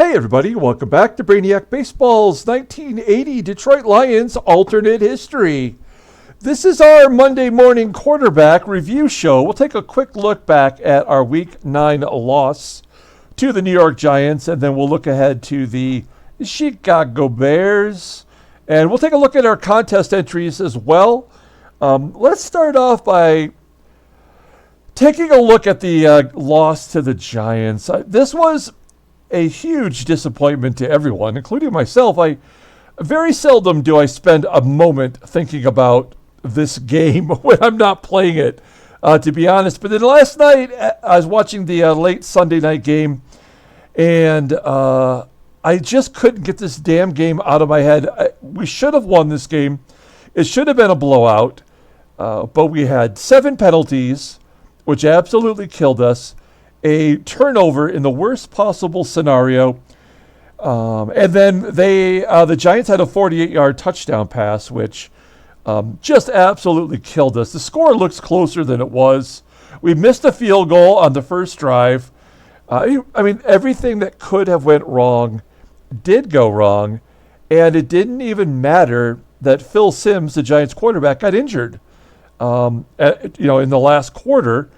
Hey everybody, welcome back to Brainiac Baseball's 1980 Detroit Lions alternate history. This is our Monday morning quarterback review show. We'll take a quick look back at our Week 9 loss to the New York Giants, and then we'll look ahead to the Chicago Bears. And we'll take a look at our contest entries as well. Let's start off by taking a look at the loss to the Giants. This was a huge disappointment to everyone, including myself. Very seldom do I spend a moment thinking about this game when I'm not playing it, to be honest. But then last night, I was watching the late Sunday night game, and I just couldn't get this damn game out of my head. We should have won this game. It should have been a blowout, but we had 7 penalties, which absolutely killed us. A turnover in the worst possible scenario. And then the Giants had a 48-yard touchdown pass, which just absolutely killed us. The score looks closer than it was. We missed a field goal on the first drive. Everything that could have went wrong did go wrong. And it didn't even matter that Phil Simms, the Giants quarterback, got injured, in the last quarter.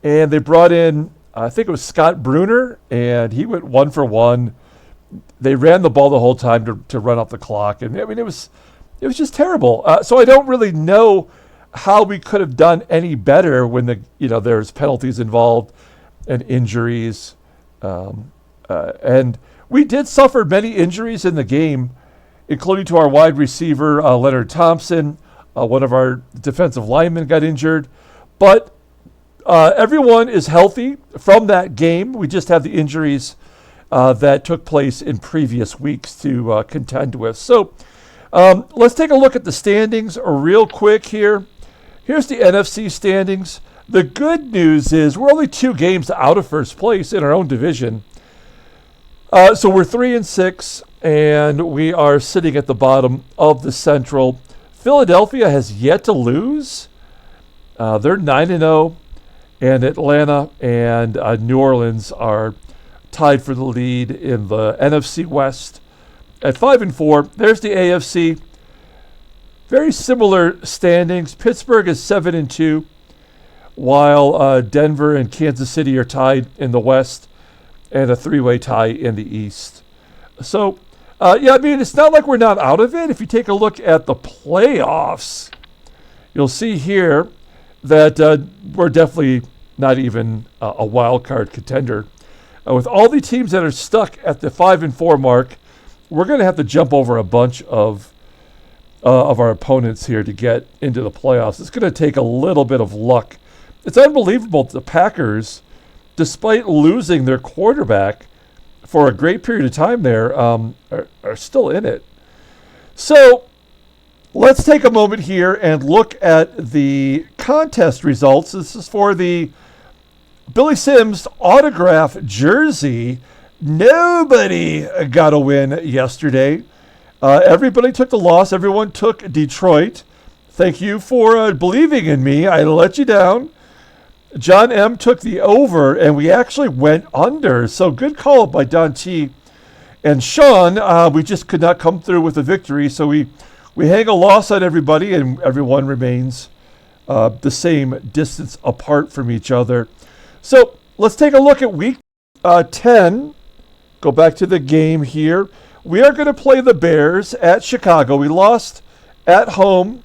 And they brought in, I think it was Scott Bruner, and he went 1 for 1. They ran the ball the whole time to run off the clock, and it was just terrible. So I don't really know how we could have done any better when there's penalties involved and injuries, and we did suffer many injuries in the game, including to our wide receiver Leonard Thompson. One of our defensive linemen got injured, but everyone is healthy from that game. We just have the injuries that took place in previous weeks to contend with. So let's take a look at the standings real quick here. Here's the NFC standings. The good news is we're only 2 games out of first place in our own division. So we're 3-6, and we are sitting at the bottom of the Central. Philadelphia has yet to lose. They're 9-0. And Atlanta and New Orleans are tied for the lead in the NFC West at 5-4. There's the AFC. Very similar standings. Pittsburgh is 7-2, while Denver and Kansas City are tied in the West, and a 3-way tie in the East. So, it's not like we're not out of it. If you take a look at the playoffs, you'll see here that we're definitely not even a wild card contender. With all the teams that are stuck at the 5-4 mark, we're going to have to jump over a bunch of our opponents here to get into the playoffs. It's going to take a little bit of luck. It's unbelievable that the Packers, despite losing their quarterback for a great period of time there, are still in it. So let's take a moment here and look at the contest results. This is for the Billy Simms autograph jersey. Nobody got a win yesterday. Everybody took the loss. Everyone took Detroit. Thank you for believing in me. I let you down. John M. took the over, and we actually went under. So good call by Don T. And Sean, we just could not come through with a victory. So we hang a loss on everybody, and everyone remains the same distance apart from each other. So let's take a look at Week 10. Go back to the game here. We are going to play the Bears at Chicago. We lost at home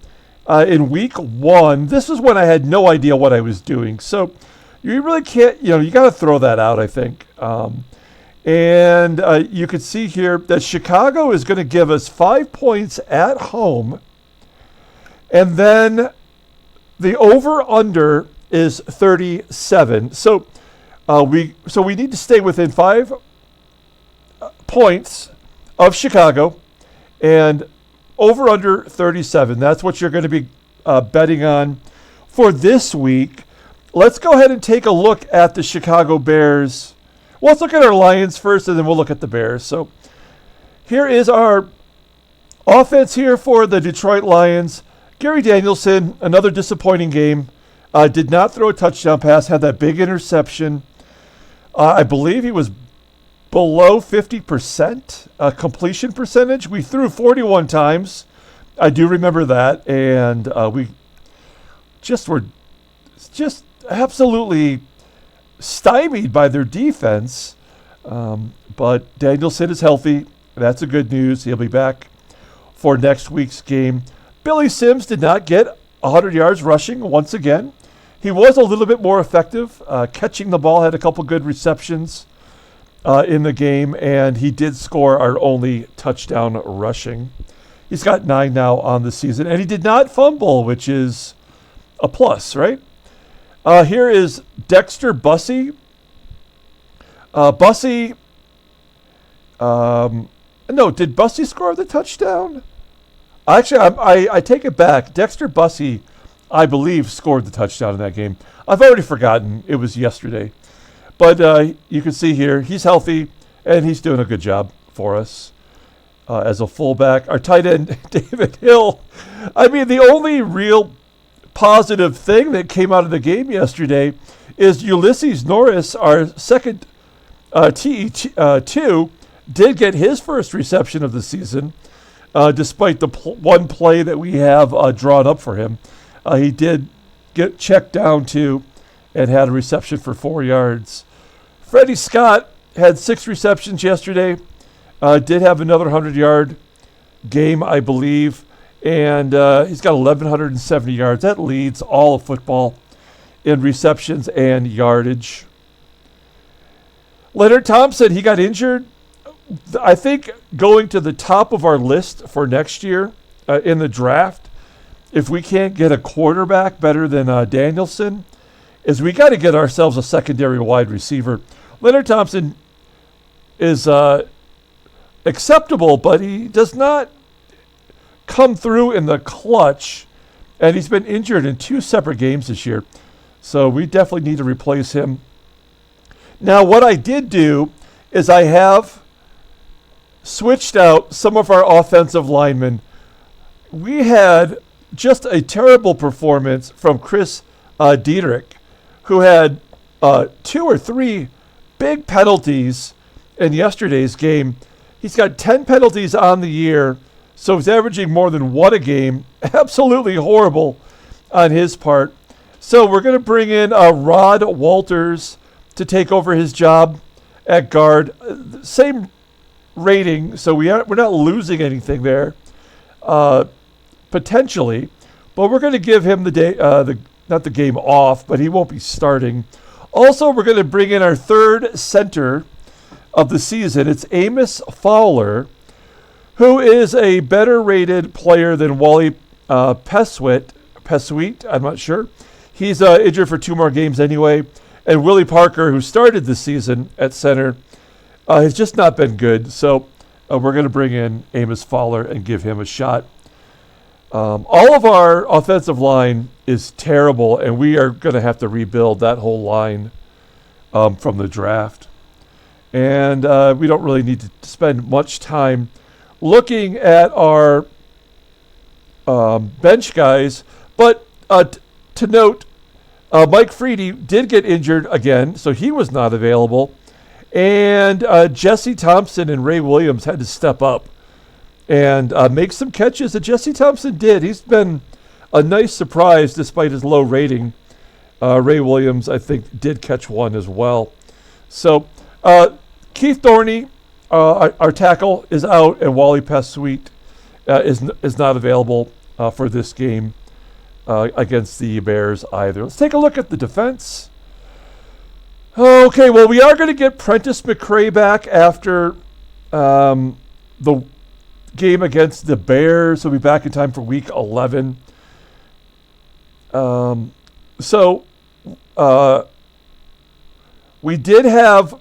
in Week 1. This is when I had no idea what I was doing. So you really can't, you got to throw that out, I think. And you can see here that Chicago is going to give us 5 points at home. And then the over-under is 37. So we need to stay within 5 points of Chicago, and over-under 37. That's what you're going to be betting on for this week. Let's go ahead and take a look at the Chicago Bears. Well, let's look at our Lions first, and then we'll look at the Bears. So here is our offense here for the Detroit Lions. Gary Danielson, another disappointing game. Did not throw a touchdown pass, had that big interception. I believe he was below 50% completion percentage. We threw 41 times. I do remember that. And we were just absolutely stymied by their defense. But Danielson is healthy. That's a good news. He'll be back for next week's game. Billy Sims did not get 100 yards rushing once again. He was a little bit more effective catching the ball, had a couple good receptions in the game, and he did score our only touchdown rushing. He's got 9 now on the season, and he did not fumble, which is a plus, right? Here is Dexter Bussey. Did Bussey score the touchdown? Actually, I take it back. Dexter Bussey, I believe, scored the touchdown in that game. I've already forgotten. It was yesterday. But you can see here, he's healthy, and he's doing a good job for us as a fullback. Our tight end, David Hill. I mean, the only real positive thing that came out of the game yesterday is Ulysses Norris, our second TE2, did get his first reception of the season, despite the one play that we have drawn up for him. He did get checked down too and had a reception for 4 yards. Freddie Scott had 6 receptions yesterday, did have another 100-yard game, I believe, and he's got 1,170 yards. That leads all of football in receptions and yardage. Leonard Thompson, he got injured. I think going to the top of our list for next year in the draft, if we can't get a quarterback better than Danielson, is we got to get ourselves a secondary wide receiver. Leonard Thompson is acceptable, but he does not come through in the clutch, and he's been injured in 2 separate games this year. So we definitely need to replace him. Now, what I did do is I have switched out some of our offensive linemen. We had just a terrible performance from Chris Dietrich, who had 2 or 3 big penalties in yesterday's game. He's got 10 penalties on the year, so he's averaging more than 1 a game. Absolutely horrible on his part. So we're going to bring in Rod Walters to take over his job at guard. Same rating, so we're not losing anything there, potentially, but we're going to give him not the game off, but he won't be starting. Also, we're going to bring in our 3rd center of the season. It's Amos Fowler, who is a better rated player than Wally Pessuit. I'm not sure. He's injured for 2 more games anyway. And Willie Parker, who started the season at center, has just not been good. So we're going to bring in Amos Fowler and give him a shot. All of our offensive line is terrible, and we are going to have to rebuild that whole line from the draft. And we don't really need to spend much time looking at our bench guys. But to note, Mike Freedy did get injured again, so he was not available. And Jesse Thompson and Ray Williams had to step up and make some catches that Jesse Thompson did. He's been a nice surprise despite his low rating. Ray Williams, I think, did catch 1 as well. So Keith Thorney, our tackle, is out, and Wally Pessuit is not available for this game against the Bears either. Let's take a look at the defense. Okay, well, we are going to get Prentice McCray back after the game against the Bears. He'll be back in time for Week 11. We did have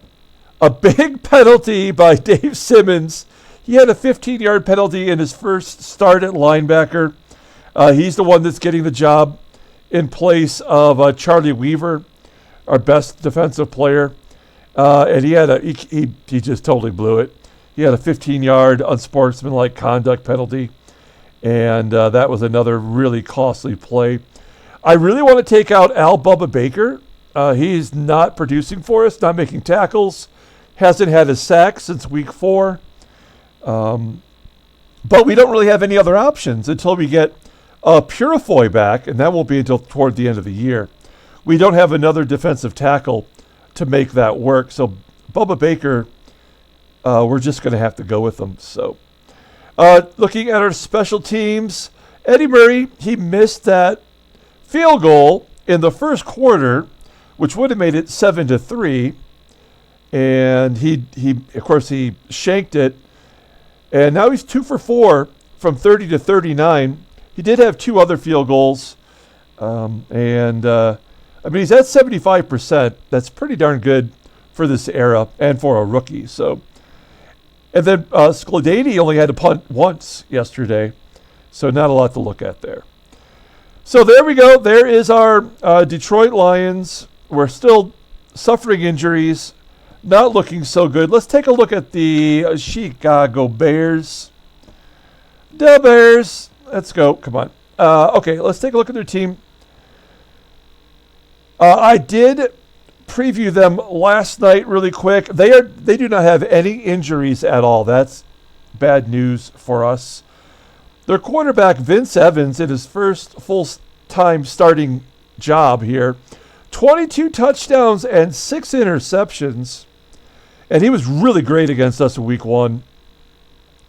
a big penalty by Dave Simmons. He had a 15-yard penalty in his first start at linebacker. He's the one that's getting the job in place of Charlie Weaver, our best defensive player. And he just totally blew it. He had a 15-yard unsportsmanlike conduct penalty, and that was another really costly play. I really want to take out Al Bubba Baker. He's not producing for us, not making tackles. Hasn't had a sack since week 4. But we don't really have any other options until we get Purifoy back, and that won't be until toward the end of the year. We don't have another defensive tackle to make that work. So Bubba Baker, we're just going to have to go with him. So looking at our special teams, Eddie Murray, he missed that field goal in the first quarter, which would have made it 7-3. And he of course, he shanked it. And now he's 2 for 4 from 30 to 39. He did have 2 other field goals. I mean, he's at 75%. That's pretty darn good for this era and for a rookie. So, and then Skladany only had to punt once yesterday. So not a lot to look at there. So there we go. There is our Detroit Lions. We're still suffering injuries. Not looking so good. Let's take a look at the Chicago Bears. The Bears. Let's go. Come on. Okay, let's take a look at their team. I did preview them last night really quick. They do not have any injuries at all. That's bad news for us. Their quarterback, Vince Evans, in his first full-time starting job here, 22 touchdowns and 6 interceptions. And he was really great against us in week 1.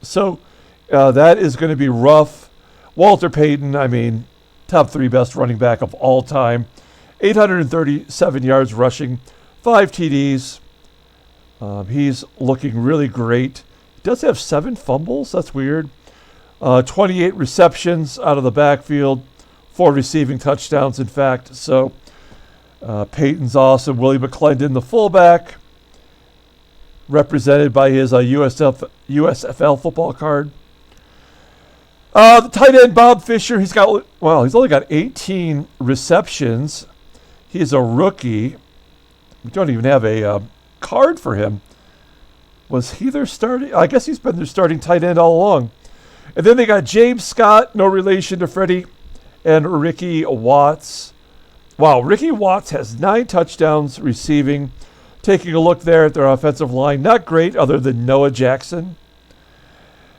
So that is going to be rough. Walter Payton, I mean, top 3 best running back of all time. 837 yards rushing, 5 TDs. He's looking really great. He does have 7 fumbles. That's weird. 28 receptions out of the backfield, 4 receiving touchdowns, in fact. So Peyton's awesome. Willie McClendon, the fullback, represented by his USFL football card. The tight end, Bob Fisher, he's only got 18 receptions. He's a rookie. We don't even have a card for him. Was he their starting? I guess he's been their starting tight end all along. And then they got James Scott, no relation to Freddie, and Ricky Watts. Wow, Ricky Watts has 9 touchdowns receiving. Taking a look there at their offensive line, not great other than Noah Jackson.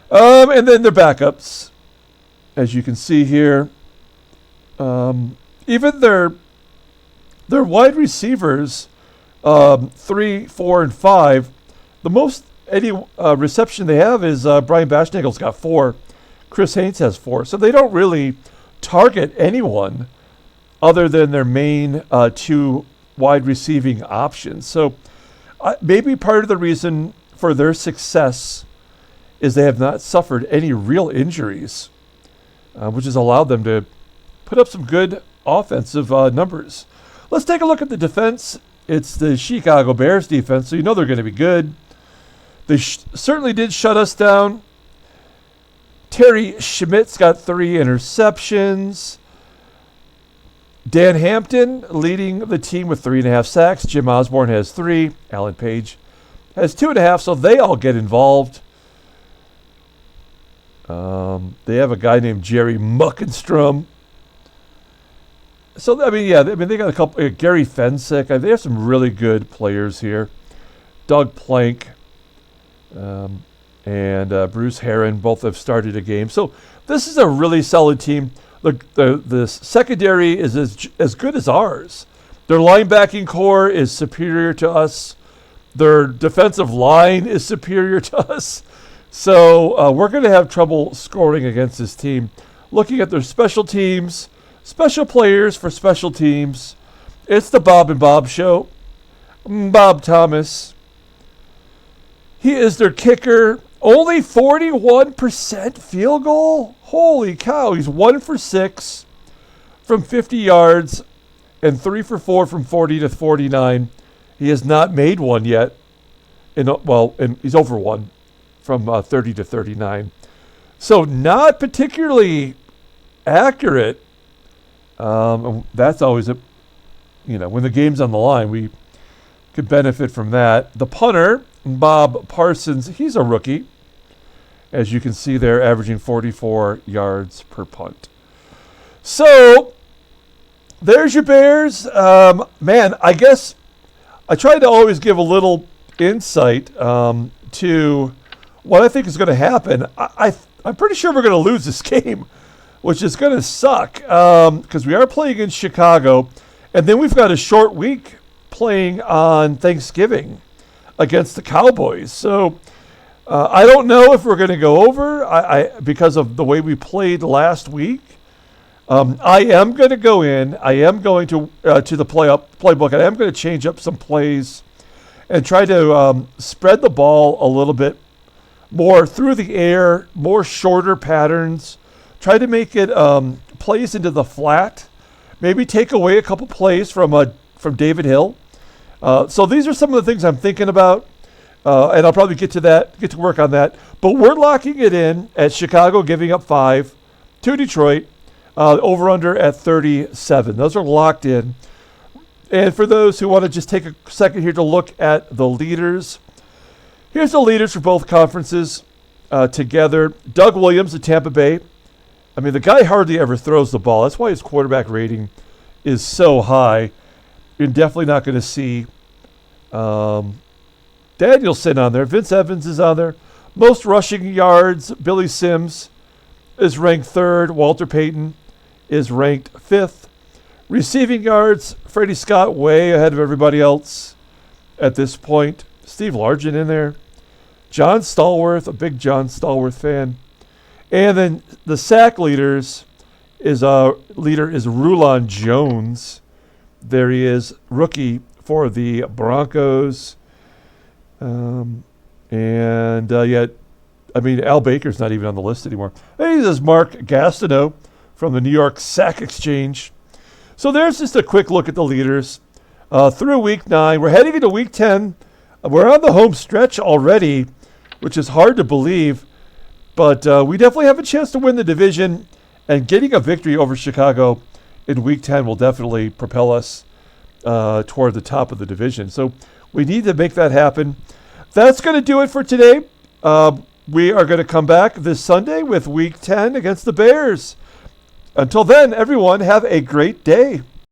And then their backups, as you can see here. Even their wide receivers, 3, 4, and 5, the most any reception they have is Brian Bashnagel's got 4. Chris Haynes has 4. So they don't really target anyone other than their main 2 wide receiving options. So maybe part of the reason for their success is they have not suffered any real injuries, which has allowed them to put up some good offensive numbers. Let's take a look at the defense. It's the Chicago Bears defense, so you know they're going to be good. They certainly did shut us down. Terry Schmidt's got 3 interceptions. Dan Hampton leading the team with 3.5 sacks. Jim Osborne has 3. Alan Page has 2.5, so they all get involved. They have a guy named Jerry Muckenstrom. So, they got a couple. Gary Fensick. They have some really good players here. Doug Plank and Bruce Herron both have started a game. So this is a really solid team. The secondary is as good as ours. Their linebacking core is superior to us. Their defensive line is superior to us. So we're going to have trouble scoring against this team. Looking at their special teams, special players for special teams, it's the Bob and Bob show. Bob Thomas. He is their kicker. Only 41% field goal? Holy cow. He's 1 for 6 from 50 yards and 3 for 4 from 40 to 49. He has not made one yet. And he's over 1 from 30 to 39. So not particularly accurate. That's always when the game's on the line, we could benefit from that. The punter, Bob Parsons, he's a rookie. As you can see there, averaging 44 yards per punt. So, there's your Bears. I guess I try to always give a little insight to what I think is going to happen. I'm pretty sure we're going to lose this game, which is going to suck because we are playing in Chicago, and then we've got a short week playing on Thanksgiving against the Cowboys. So I don't know if we're going to go over because of the way we played last week. I am going to go in. I am going to the playbook, and I am going to change up some plays and try to spread the ball a little bit more through the air, more shorter patterns. Try to make it plays into the flat. Maybe take away a couple plays from David Hill. So these are some of the things I'm thinking about, and I'll probably get to work on that. But we're locking it in at Chicago, giving up 5 to Detroit. Over under at 37. Those are locked in. And for those who want to just take a second here to look at the leaders, here's the leaders for both conferences together. Doug Williams at Tampa Bay. I mean, the guy hardly ever throws the ball. That's why his quarterback rating is so high. You're definitely not going to see Danielson on there. Vince Evans is on there. Most rushing yards, Billy Sims is ranked 3rd. Walter Payton is ranked 5th. Receiving yards, Freddie Scott way ahead of everybody else at this point. Steve Largent in there. John Stallworth, a big John Stallworth fan. And then the sack leader is Rulon Jones. There he is, rookie for the Broncos. Al Baker's not even on the list anymore. This is Mark Gastineau from the New York Sack Exchange. So there's just a quick look at the leaders through Week 9. We're heading into Week 10. We're on the home stretch already, which is hard to believe. But we definitely have a chance to win the division. And getting a victory over Chicago in Week 10 will definitely propel us toward the top of the division. So we need to make that happen. That's going to do it for today. We are going to come back this Sunday with Week 10 against the Bears. Until then, everyone, have a great day.